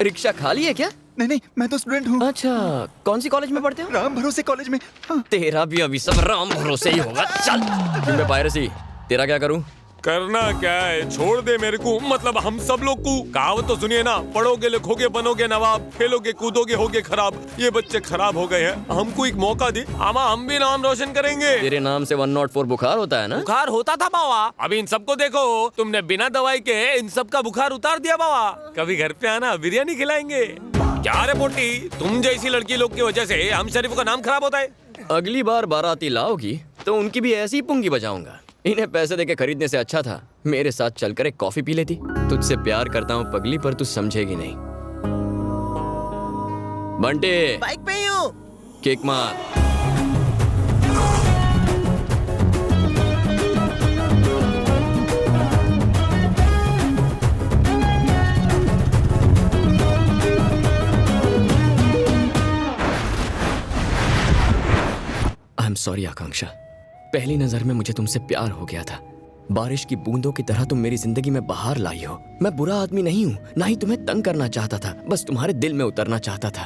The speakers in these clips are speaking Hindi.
रिक्शा खाली है क्या? नहीं, मैं तो स्टूडेंट हूँ। अच्छा, कौन सी कॉलेज में पढ़ते हो? राम भरोसे कॉलेज में। हाँ। तेरा भी अभी सब राम भरोसे ही होगा। चल तुम पे पायरेसी, तेरा क्या करूं? करना क्या है, छोड़ दे मेरे को, मतलब हम सब लोग को। कहावत तो सुनिए ना, पढ़ोगे लिखोगे बनोगे नवाब, खेलोगे कूदोगे होगे खराब। ये बच्चे खराब हो गए हैं, हमको एक मौका दे, आमा हम भी नाम रोशन करेंगे। तेरे नाम से 104 बुखार होता है ना? बुखार होता था बाबा, अभी इन सबको देखो, तुमने बिना दवाई के इन सब का बुखार उतार दिया बाबा। कभी घर पे आना, बिरयानी खिलाएंगे। क्या रे पोटी, तुम जैसी लड़की लोग की वजह से हम शरीफ का नाम खराब होता है। अगली बार बाराती लाओगी तो उनकी भी ऐसी ही पुंगी बजाऊंगा। इन्हें पैसे देके खरीदने से अच्छा था मेरे साथ चलकर एक कॉफी पी लेती। तुझसे प्यार करता हूँ पगली, पर तू समझेगी नहीं। बंटे, बाइक पे ही हूँ। किक मार। आई एम सॉरी आकांक्षा, पहली नजर में मुझे तुमसे प्यार हो गया था। बारिश की बूंदों की तरह तुम मेरी जिंदगी में बाहर लाई हो। मैं बुरा आदमी नहीं हूँ, ना ही तुम्हें तंग करना चाहता था, बस तुम्हारे दिल में उतरना चाहता था।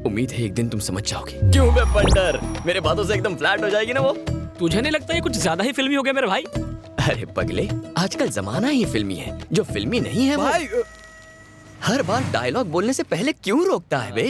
उम्मीद है एक दिन तुम समझ जाओगी। क्यों बे बंडर, मेरे बातों से एकदम फ्लैट हो जाएगी ना वो? तुझे नहीं लगता ये कुछ ज्यादा ही फिल्मी हो गया मेरे भाई? अरे पगले, आजकल जमाना ही फिल्मी है, जो फिल्मी नहीं है भाई। हर बार डायलॉग बोलने से पहले क्यों रोकता है बे?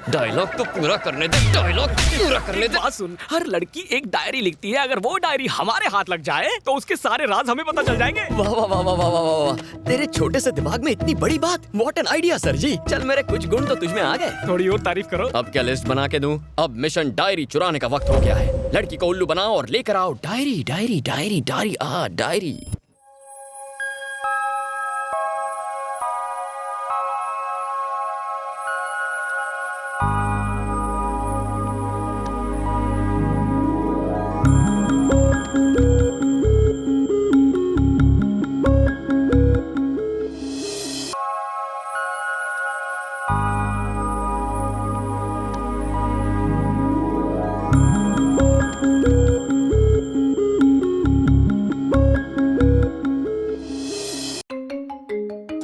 डायलॉग तो पूरा करने दे, डायलॉग पूरा करने दे। बात सुन, हर लड़की एक डायरी लिखती है, अगर वो डायरी हमारे हाथ लग जाए तो उसके सारे राज हमें पता चल जाएंगे। वाह वाह वाह वाह वाह वाह वाह, तेरे छोटे से दिमाग में इतनी बड़ी बात। व्हाट एन आइडिया सर जी। चल मेरे कुछ गुण तो तुझमें आ गए। थोड़ी और तारीफ करो। अब क्या लिस्ट बना के दूं? अब मिशन डायरी चुराने का वक्त हो गया है। लड़की को उल्लू बनाओ और लेकर आओ diary diary diary diary diary.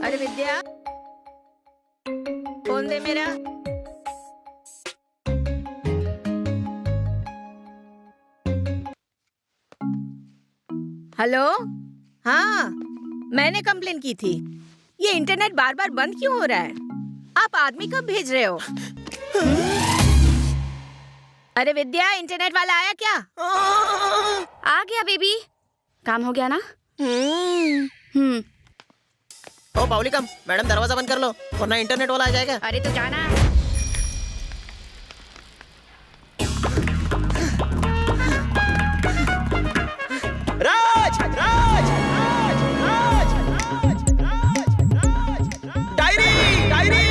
अरे विद्या, फोन दे मेरा। हेलो, हाँ मैंने कंप्लेन की थी। ये इंटरनेट बार बार बंद क्यों हो रहा है? आप आदमी कब भेज रहे हो? अरे विद्या, इंटरनेट वाला आया क्या? आ गया बेबी, काम हो गया ना? ओ बाउलिकम, मैडम दरवाजा बंद कर लो वरना इंटरनेट वाला आ जाएगा। अरे तू जाना। राज राज राज राज राज राज राज डायरी डायरी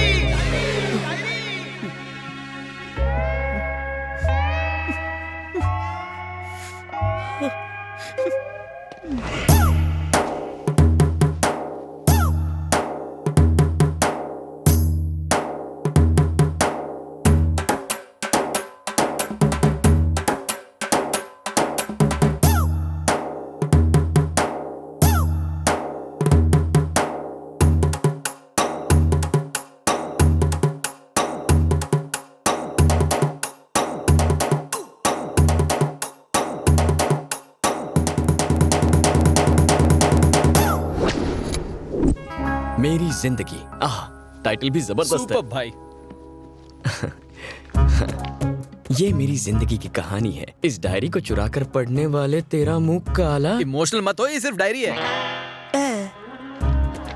मेरी जिंदगी। आह, टाइटल भी जबरदस्त है। सुपर भाई। ये मेरी जिंदगी की कहानी है। इस डायरी को चुराकर पढ़ने वाले तेरा मुंह काला। इमोशनल मत हो, ये सिर्फ डायरी है।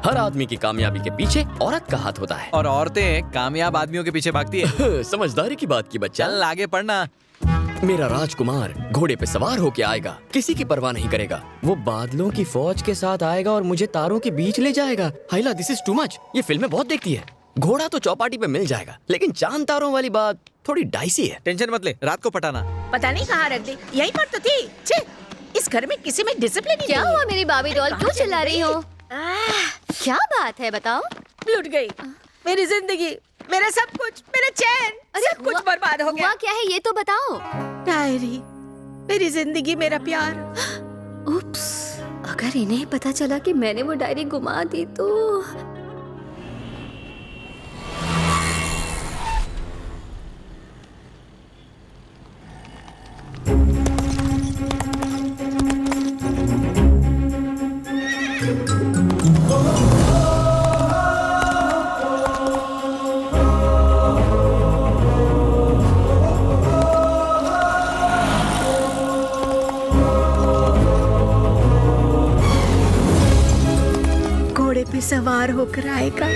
हर आदमी की कामयाबी के पीछे औरत का हाथ होता है। और औरतें कामयाब आदमियों के पीछे भागती है। समझदारी की बात की बच्चा। चल आगे पढ़ना। मेरा राजकुमार घोड़े पे सवार होके आएगा, किसी की परवाह नहीं करेगा। वो बादलों की फौज के साथ आएगा और मुझे तारों के बीच ले जाएगा। हाइला, दिस इज टू मच। ये फिल्में बहुत देखती है। घोड़ा तो चौपाटी पे मिल जाएगा, लेकिन चांद तारों वाली बात थोड़ी डाइसी है। टेंशन मत ले, रात को पटाना। पता नहीं कहाँ रख दी, यहीं पर तो थी। छे, इस घर में किसी में डिसिप्लिन ही क्या नहीं हुआ है। मेरी बाबी डॉल, कहाँ क्यों चली चिल्ला रही गई? हो? क्या बात है बताओ? लूट गई मेरी जिंदगी, मेरा सब कुछ, मेरा चैन, सब कुछ बर्बाद हो गया। हुआ क्या है ये तो बताओ। डायरी, मेरी जिंदगी, मेरा प्यार। उप्स, अगर इन्हें पता चला कि मैंने वो डायरी गुमा दी तो। घोड़े पे सवार होकर आएगा।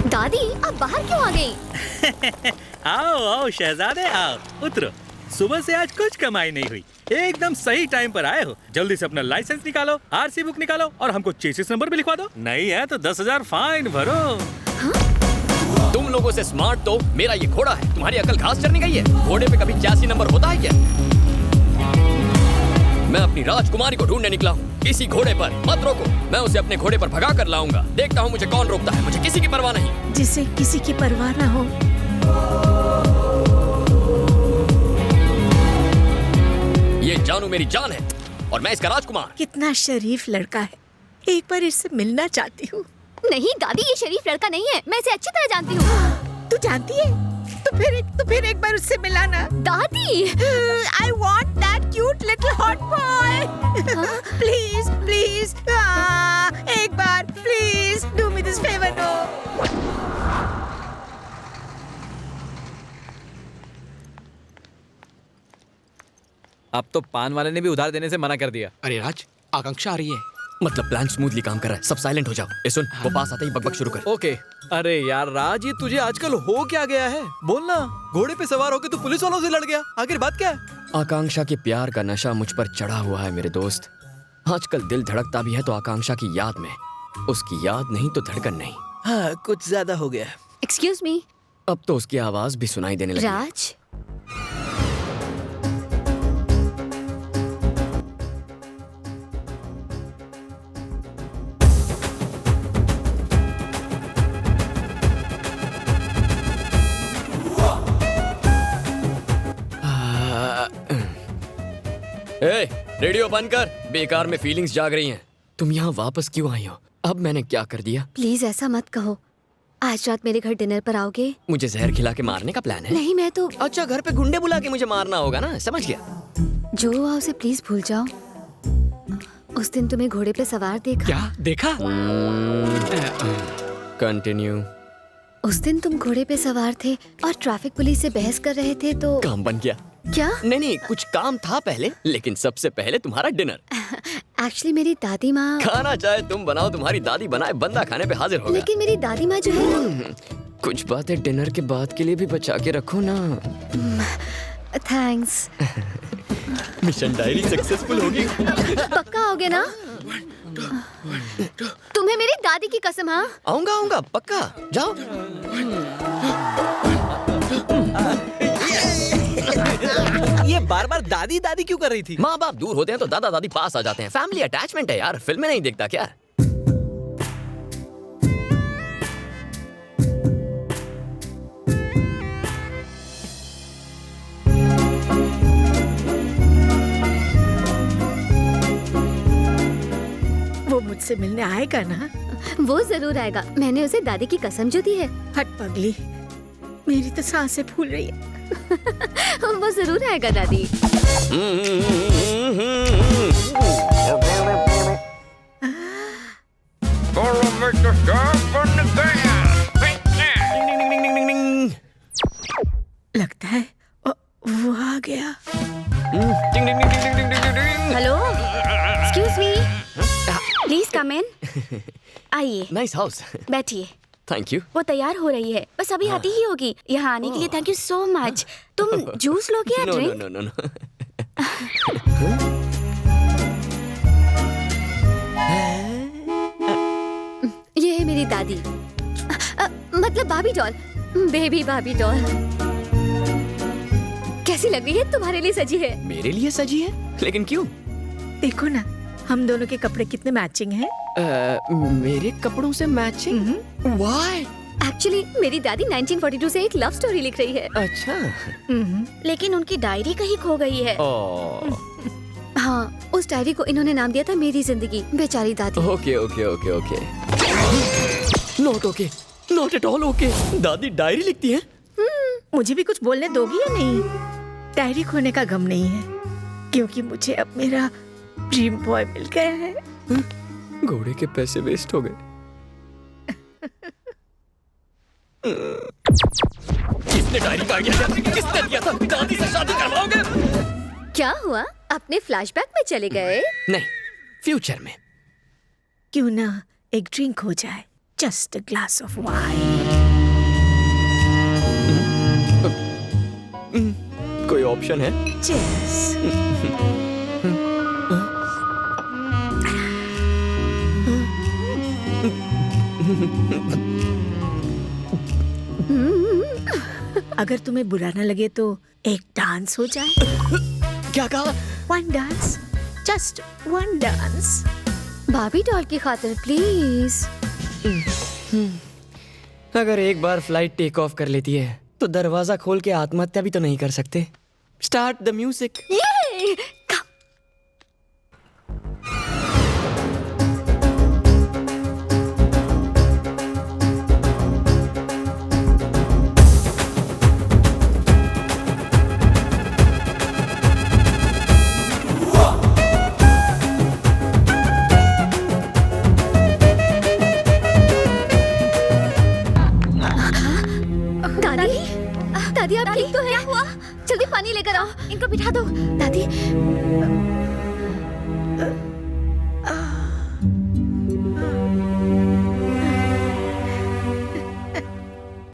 दादी, आप बाहर क्यों आ गई? आओ आओ शहजादे आओ, उतरो। सुबह से आज कुछ कमाई नहीं हुई, एकदम सही टाइम पर आए हो। जल्दी से अपना लाइसेंस निकालो, आरसी बुक निकालो और हमको चेसिस नंबर भी लिखवा दो। नहीं है तो 10,000 फाइन भरो। तुम लोगों से स्मार्ट तो मेरा ये घोड़ा है। तुम्हारी अकल घास चरने गई है? घोड़े पे कभी 86 नंबर होता है क्या? मैं अपनी राजकुमारी को ढूंढने निकला हूँ। किसी घोड़े पर मत रोको, मैं उसे अपने घोड़े पर भगा कर लाऊंगा। देखता हूँ मुझे कौन रोकता है। मुझे किसी की परवाह नहीं। जिसे किसी की परवाह ना हो। ये जानू मेरी जान है और मैं इसका राजकुमार। कितना शरीफ लड़का है, एक बार इससे मिलना चाहती हूँ। नहीं दादी, ये शरीफ लड़का नहीं है, मैं इसे अच्छी तरह जानती हूँ। तू जानती है? तो फिर एक बार उससे मिलाना। दादी, I want that cute little hot boy. Please, please, एक बार, please, do me this favor, no. अब तो पान वाले ने भी उधार देने से मना कर दिया। अरे राज, आकांक्षा आ रही है। मतलब प्लान स्मूथली काम कर रहा है। सब साइलेंट हो जाओ। ए सुन, वो पास आते ही बकबक शुरू कर। ओके। अरे यार राज, ये तुझे आजकल हो क्या गया है? बोलना। घोड़े पे सवार होके तू पुलिस वालों से लड़ गया, आखिर बात क्या है? आकांक्षा के प्यार का नशा मुझ पर चढ़ा हुआ है मेरे दोस्त। आजकल दिल धड़कता भी है तो आकांक्षा की याद में। उसकी याद नहीं तो धड़कन नहीं। हाँ, कुछ ज्यादा हो गया। Excuse me. अब तो उसकी आवाज भी सुनाई देने लगी। राज, ए, रेडियो बंद कर। बेकार में फीलिंग्स जाग रही हैं। तुम यहाँ वापस क्यों आई हो? अब मैंने क्या कर दिया? प्लीज ऐसा मत कहो। आज रात मेरे घर डिनर पर आओगे? मुझे जहर खिला के मारने का प्लान है? नहीं, मैं तो। अच्छा, घर पे गुंडे बुला के मुझे मारना होगा ना? समझ गया। जो हुआ उसे प्लीज भूल जाओ। उस दिन तुम्हें घोड़े पे सवार देखा। क्या देखा? कंटिन्यू। उस दिन तुम घोड़े पे सवार थे और ट्रैफिक पुलिस से बहस कर रहे थे तो। काम बन गया। क्या? नहीं, कुछ काम था पहले, लेकिन सबसे पहले तुम्हारा डिनर। एक्चुअली मेरी दादी माँ। खाना चाहे तुम बनाओ, तुम्हारी दादी बनाए, बंदा खाने पे हाजिर होगा। लेकिन मेरी दादी माँ जो है। कुछ बातें डिनर के बाद के लिए भी बचा के रखो ना। थैंक्स। मिशन डायरी सक्सेसफुल होगी। पक्का आओगे ना? तुम्हें मेरी दादी की कसम। हाँ, आऊंगा पक्का। जाओ। ये बार बार दादी दादी क्यों कर रही थी? माँ बाप दूर होते हैं तो दादा दादी पास आ जाते हैं। फैमिली अटैचमेंट है यार। फिल्में नहीं देखता क्या? वो मुझसे मिलने आएगा ना? वो जरूर आएगा। मैंने उसे दादी की कसम जो दी है। हट पगली, मेरी तो सांसें फूल रही है। वो जरूर आएगा दादी। लगता है वो आ गया। Hello, excuse me, please come in. आइए, नाइस हाउस। बैठिए। Thank you. वो तैयार हो रही है, बस अभी आती ही होगी। यहाँ आने के लिए थैंक यू सो मच। तुम जूस लोगे या no no drink? No no no. ये है मेरी दादी, मतलब भाभी डॉल, बेबी भाभी डॉल। कैसी लग रही है? तुम्हारे लिए सजी है। मेरे लिए सजी है? लेकिन क्यों? देखो ना, हम दोनों के कपड़े कितने मैचिंग हैं। मेरे कपड़ों से मैचिंग? व्हाई? एक्चुअली मेरी दादी 1942 से एक लव स्टोरी लिख रही है। अच्छा। लेकिन उनकी डायरी कहीं खो गई है। ओह। हाँ, उस डायरी को इन्होंने नाम दिया था मेरी जिंदगी। बेचारी दादी। Okay okay okay okay. Not okay, not at all okay. दादी डायरी लिखती है? मुझे भी कुछ बोलने दोगी या नहीं? डायरी खोने का गम नहीं है, क्योंकि मुझे अब मेरा ड्रीम बॉय मिल गया है। घोड़े के पैसे वेस्ट हो गए। किसने डायरी का आइडिया दिया? किसने दिया था? दादी से शादी करवाओगे? क्या हुआ? अपने फ्लैशबैक में चले गए? नहीं, फ्यूचर में। क्यों ना एक ड्रिंक हो जाए, just a glass of wine. कोई ऑप्शन है? Cheers. अगर तुम्हें बुरा न लगे तो एक डांस हो जाए। क्या कहा? One dance, just one dance. भाभी डॉल की खातिर प्लीज। अगर एक बार फ्लाइट टेक ऑफ कर लेती है तो दरवाजा खोल के आत्महत्या भी तो नहीं कर सकते। Start the music. दादी, दादी आप ठीक तो है? क्या हुआ? जल्दी पानी लेकर आओ, इनको बिठा दो। दादी